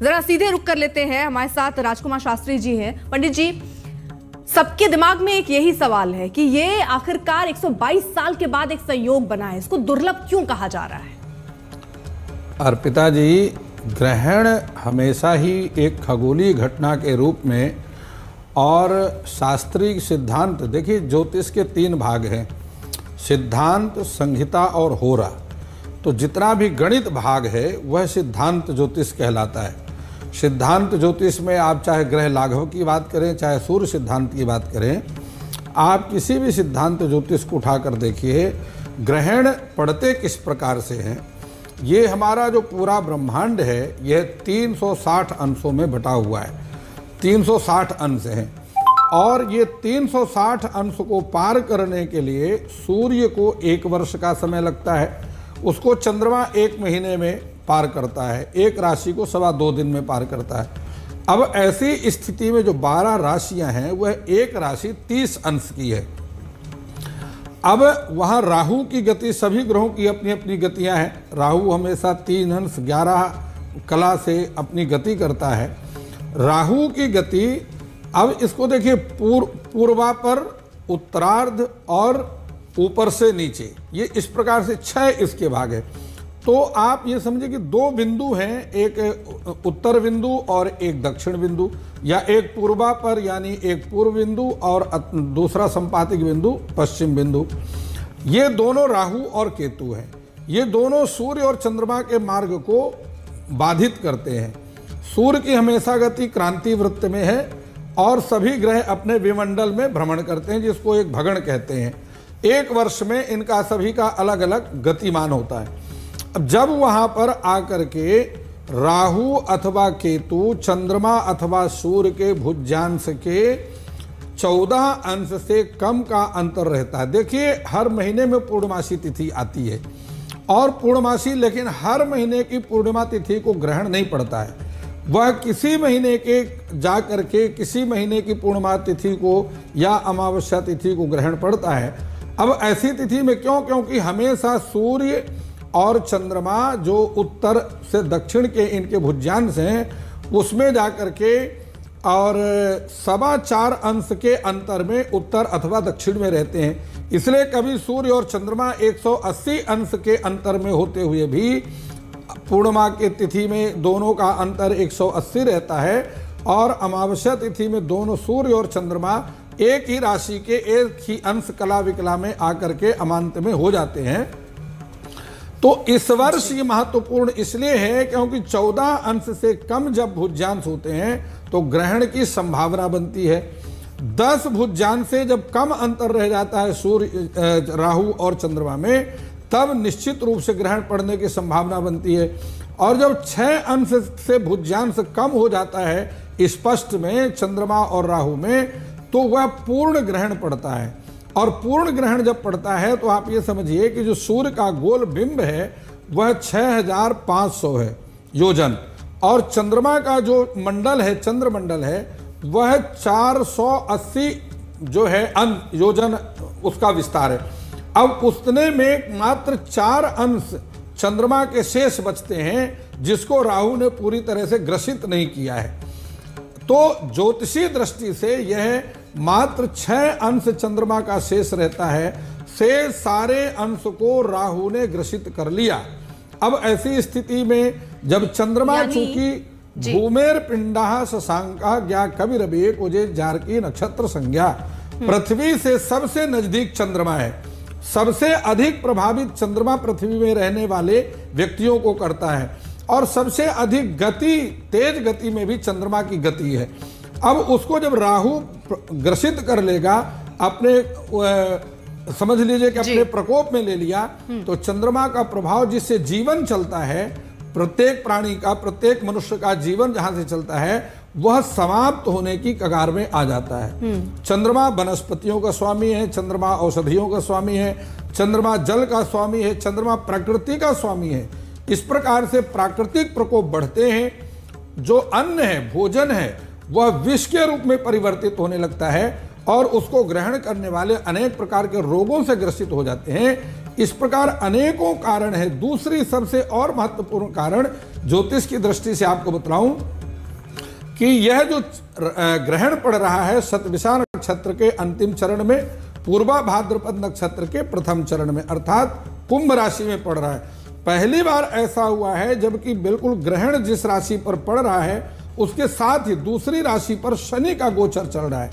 जरा सीधे रुक कर लेते हैं, हमारे साथ राजकुमार शास्त्री जी हैं। पंडित जी, सबके दिमाग में एक यही सवाल है कि ये आखिरकार 122 साल के बाद एक संयोग बना है, इसको दुर्लभ क्यों कहा जा रहा है? अर्पिता जी, ग्रहण हमेशा ही एक खगोलीय घटना के रूप में और शास्त्रीय सिद्धांत, देखिए ज्योतिष के 3 भाग हैं, सिद्धांत, संहिता और होरा। तो जितना भी गणित भाग है वह सिद्धांत ज्योतिष कहलाता है। सिद्धांत ज्योतिष में आप चाहे ग्रह लाघव की बात करें, चाहे सूर्य सिद्धांत की बात करें, आप किसी भी सिद्धांत ज्योतिष को उठाकर देखिए, ग्रहण पड़ते किस प्रकार से हैं। ये हमारा जो पूरा ब्रह्मांड है यह 360 अंशों में बटा हुआ है, 360 अंश हैं, और ये 360 अंश को पार करने के लिए सूर्य को 1 वर्ष का समय लगता है, उसको चंद्रमा 1 महीने में पार करता है, एक राशि को 2.25 दिन में पार करता है। अब ऐसी स्थिति में जो 12 राशियां हैं वह एक राशि 30 अंश की है। अब वहाँ राहु की गति, सभी ग्रहों की अपनी अपनी गतियां हैं। राहु हमेशा 3 अंश 11 कला से अपनी गति करता है। राहु की गति, अब इसको देखिए, पूर्वा पर, उत्तरार्ध और ऊपर से नीचे, ये इस प्रकार से 6 इसके भाग है। तो आप ये समझिए कि 2 बिंदु हैं, एक उत्तर बिंदु और एक दक्षिण बिंदु, या एक पूर्वा पर यानी एक पूर्व बिंदु और दूसरा संपातिक बिंदु पश्चिम बिंदु। ये दोनों राहु और केतु हैं। ये दोनों सूर्य और चंद्रमा के मार्ग को बाधित करते हैं। सूर्य की हमेशा गति क्रांति वृत्त में है और सभी ग्रह अपने विमंडल में भ्रमण करते हैं, जिसको एक भगण कहते हैं। 1 वर्ष में इनका सभी का अलग अलग गतिमान होता है। अब जब वहां पर आकर के राहु अथवा केतु चंद्रमा अथवा सूर्य के भुजांश के 14 अंश से कम का अंतर रहता है। देखिए, हर महीने में पूर्णमासी तिथि आती है और पूर्णमासी, लेकिन हर महीने की पूर्णिमा तिथि को ग्रहण नहीं पड़ता है। वह किसी महीने के जा करके किसी महीने की पूर्णिमा तिथि को या अमावस्या तिथि को ग्रहण पड़ता है। अब ऐसी तिथि में क्यों? क्योंकि हमेशा सूर्य और चंद्रमा जो उत्तर से दक्षिण के इनके भुजांश हैं उसमें जाकर के और 4.25 अंश के अंतर में उत्तर अथवा दक्षिण में रहते हैं। इसलिए कभी सूर्य और चंद्रमा 180 अंश के अंतर में होते हुए भी पूर्णिमा के तिथि में दोनों का अंतर 180 रहता है, और अमावस्या तिथि में दोनों सूर्य और चंद्रमा एक ही राशि के एक ही अंश कला विकला में आकर के अमांत में हो जाते हैं। तो इस वर्ष ये महत्वपूर्ण इसलिए है क्योंकि 14 अंश से कम जब भुजांश होते हैं तो ग्रहण की संभावना बनती है। 10 भुजांश से जब कम अंतर रह जाता है सूर्य, राहु और चंद्रमा में, तब निश्चित रूप से ग्रहण पड़ने की संभावना बनती है। और जब 6 अंश से भुजांश कम हो जाता है स्पष्ट में चंद्रमा और राहु में, तो वह पूर्ण ग्रहण पड़ता है। और पूर्ण ग्रहण जब पड़ता है तो आप ये समझिए कि जो सूर्य का गोल बिंब है वह 6500 है योजन, और चंद्रमा का जो मंडल है, चंद्रमंडल है, वह 480 जो है योजन उसका विस्तार है। अब उतने में मात्र 4 अंश चंद्रमा के शेष बचते हैं, जिसको राहु ने पूरी तरह से ग्रसित नहीं किया है। तो ज्योतिषीय दृष्टि से यह मात्र 6 अंश चंद्रमा का शेष रहता है, से सारे अंश को राहु ने ग्रसित कर लिया। अब ऐसी स्थिति में जब चंद्रमा चूंकि भूमेर पिंडा शशांका ज्ञा कविरबे कोजे जारकी नक्षत्र संज्ञा, पृथ्वी से सबसे नजदीक चंद्रमा है, सबसे अधिक प्रभावित चंद्रमा पृथ्वी में रहने वाले व्यक्तियों को करता है, और सबसे अधिक गति, तेज गति में भी चंद्रमा की गति है। अब उसको जब राहु ग्रसित कर लेगा, अपने समझ लीजिए कि अपने प्रकोप में ले लिया, तो चंद्रमा का प्रभाव जिससे जीवन चलता है, प्रत्येक प्राणी का, प्रत्येक मनुष्य का जीवन जहां से चलता है, वह समाप्त होने की कगार में आ जाता है। चंद्रमा वनस्पतियों का स्वामी है, चंद्रमा औषधियों का स्वामी है, चंद्रमा जल का स्वामी है, चंद्रमा प्रकृति का स्वामी है। इस प्रकार से प्राकृतिक प्रकोप बढ़ते हैं, जो अन्न है, भोजन है, वह विष के रूप में परिवर्तित होने लगता है और उसको ग्रहण करने वाले अनेक प्रकार के रोगों से ग्रसित हो जाते हैं। इस प्रकार अनेकों कारण है। दूसरी सबसे और महत्वपूर्ण कारण ज्योतिष की दृष्टि से आपको बतलाऊं कि यह जो ग्रहण पड़ रहा है शतभिषा नक्षत्र के अंतिम चरण में, पूर्वा भाद्रपद नक्षत्र के प्रथम चरण में, अर्थात कुंभ राशि में पड़ रहा है। पहली बार ऐसा हुआ है जबकि बिल्कुल ग्रहण जिस राशि पर पड़ रहा है उसके साथ ही दूसरी राशि पर शनि का गोचर चल रहा है,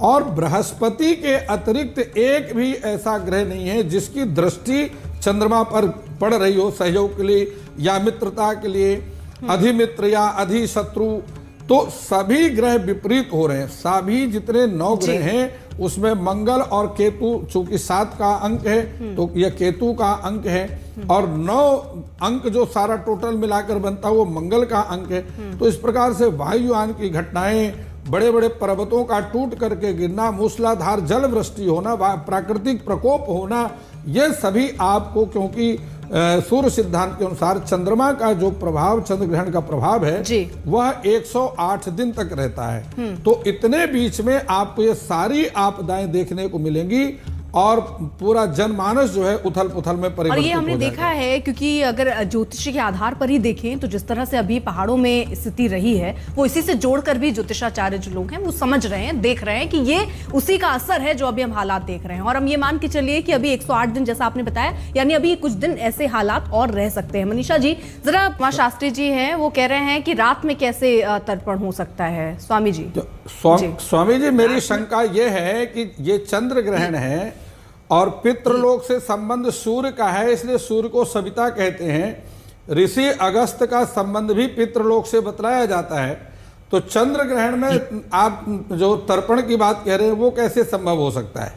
और बृहस्पति के अतिरिक्त एक भी ऐसा ग्रह नहीं है जिसकी दृष्टि चंद्रमा पर पड़ रही हो सहयोग के लिए या मित्रता के लिए, अधिमित्र या अधिशत्रु। तो सभी ग्रह विपरीत हो रहे हैं। सभी जितने 9 ग्रह हैं उसमें मंगल और केतु, चूंकि 7 का अंक है तो यह केतु का अंक है, और 9 अंक जो सारा टोटल मिलाकर बनता है वो मंगल का अंक है। तो इस प्रकार से वायुयान की घटनाएं, बड़े बड़े पर्वतों का टूट करके गिरना, मूसलाधार जल वृष्टि होना, प्राकृतिक प्रकोप होना, ये सभी आपको, क्योंकि सूर्य सिद्धांत के अनुसार चंद्रमा का जो प्रभाव, चंद्र ग्रहण का प्रभाव है वह 108 दिन तक रहता है। तो इतने बीच में आपको ये सारी आपदाएं देखने को मिलेंगी और पूरा जनमानस जो है उथल पुथल में परिवर्तित हो जाएगा। और ये हमने देखा है, क्योंकि अगर ज्योतिषी के आधार पर ही देखें तो जिस तरह से अभी पहाड़ों में स्थिति रही है वो इसी से जोड़कर भी ज्योतिषाचार्य जो लोग हैं वो समझ रहे हैं, देख रहे हैं कि ये उसी का असर है जो अभी हम हालात देख रहे हैं। और हम ये मान के चलिए कि अभी 108 दिन जैसा आपने बताया, यानी अभी कुछ दिन ऐसे हालात और रह सकते हैं। मनीषा जी, जरा उमा शास्त्री जी हैं वो कह रहे हैं कि रात में कैसे तर्पण हो सकता है। स्वामी जी, स्वामी जी, मेरी शंका ये है कि ये चंद्र ग्रहण है और पितृलोक से संबंध सूर्य का है, इसलिए सूर्य को सविता कहते हैं। ऋषि अगस्त का संबंध भी पितृलोक से बतलाया जाता है। तो चंद्र ग्रहण में आप जो तर्पण की बात कह रहे हैं वो कैसे संभव हो सकता है?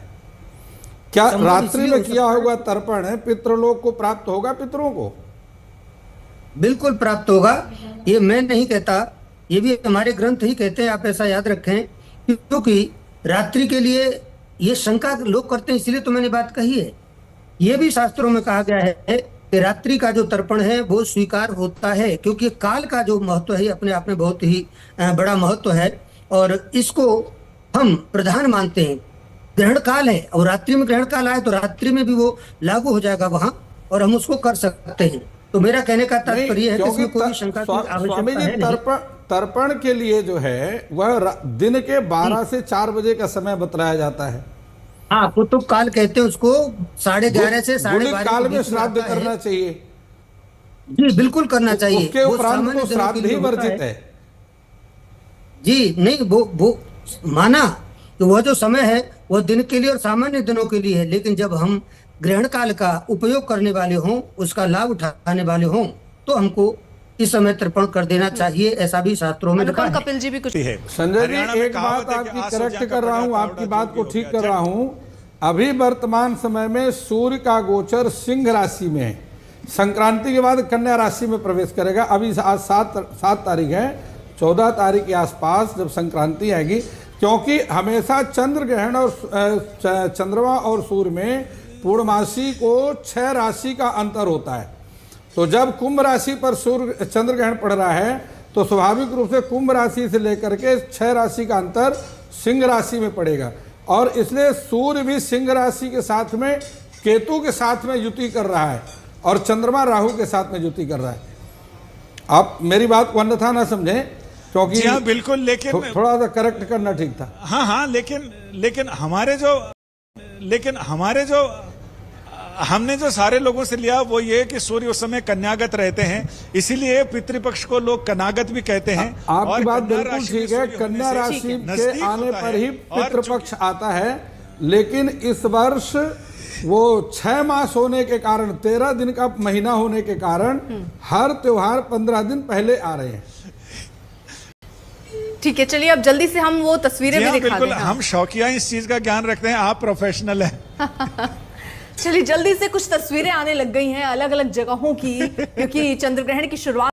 क्या रात्रि में किया होगा तर्पण पितृलोक को प्राप्त होगा? पितरों को बिल्कुल प्राप्त होगा, ये मैं नहीं कहता, ये भी हमारे ग्रंथ ही कहते हैं। आप ऐसा याद रखें, क्योंकि रात्रि के लिए ये शंका लोग करते हैं, इसलिए तो मैंने बात कही है। ये भी शास्त्रों में कहा गया है कि रात्रि का जो तर्पण है वो स्वीकार होता है, क्योंकि काल का जो महत्व है अपने आप में बहुत ही बड़ा महत्व है, और इसको हम प्रधान मानते हैं। ग्रहण काल है और रात्रि में ग्रहण काल आए तो रात्रि में भी वो लागू हो जाएगा वहां, और हम उसको कर सकते हैं। तो मेरा कहने का तात्पर्य है कि इसमें कोई शंका की आवश्यकता है। तर्पण के लिए जो है वह दिन के 12 से 4 बजे का समय बतलाया जाता है। हाँ, कुतुब काल कहते हैं उसको, 11:30 से 12:30 काल में श्राद्ध करना चाहिए। जी बिल्कुल करना चाहिए। उसके उपरांत तो श्राद्ध ही वर्जित है। जी नहीं, वो माना कि वह जो समय है वह दिन के लिए और सामान्य दिनों के लिए है, लेकिन जब हम ग्रहण काल का उपयोग करने वाले हों, उसका लाभ उठाने वाले हों, तो हमको इस समय तर्पण कर देना चाहिए, ऐसा भी शास्त्रों में लिखा है। कपिल जी भी कुछ है। संजय जी, एक बात आपकी करेक्ट कर रहा हूं, आपकी बात को ठीक कर रहा हूं। अभी वर्तमान समय में सूर्य का गोचर सिंह राशि में है, संक्रांति के बाद कन्या राशि में प्रवेश करेगा। अभी आज 7 तारीख है, 14 तारीख के आसपास जब संक्रांति आएगी, क्योंकि हमेशा चंद्र ग्रहण और चंद्रमा और सूर्य में पूर्णमासी को 6 राशि का अंतर होता है। तो जब कुंभ राशि पर सूर्य चंद्र ग्रहण पड़ रहा है तो स्वाभाविक रूप से कुंभ राशि से लेकर के 6 राशि का अंतर सिंह राशि में पड़ेगा, और इसलिए सूर्य भी सिंह राशि के साथ में केतु के साथ में युति कर रहा है और चंद्रमा राहु के साथ में युति कर रहा है। आप मेरी बात को अन्यथा ना समझें, क्योंकि हाँ बिल्कुल, लेकिन थोड़ा सा करेक्ट करना ठीक था। हाँ, लेकिन हमारे जो हमने जो सारे लोगों से लिया वो ये कि सूर्य उस समय कन्यागत रहते हैं, इसीलिए पितृपक्ष को लोग कन्यागत भी कहते हैं। आपकी बात बिल्कुल ठीक है, कन्या राशि के आने पर ही पितृपक्ष आता है, लेकिन इस वर्ष वो 6 मास होने के कारण, 13 दिन का महीना होने के कारण हर त्योहार 15 दिन पहले आ रहे हैं। ठीक है, चलिए अब जल्दी से हम वो तस्वीरें भी दिखा दें। हम शौकिया इस चीज का ज्ञान रखते हैं, आप प्रोफेशनल हैं। चलिए जल्दी से कुछ तस्वीरें आने लग गई हैं अलग अलग जगहों की, क्योंकि चंद्र ग्रहण की शुरुआत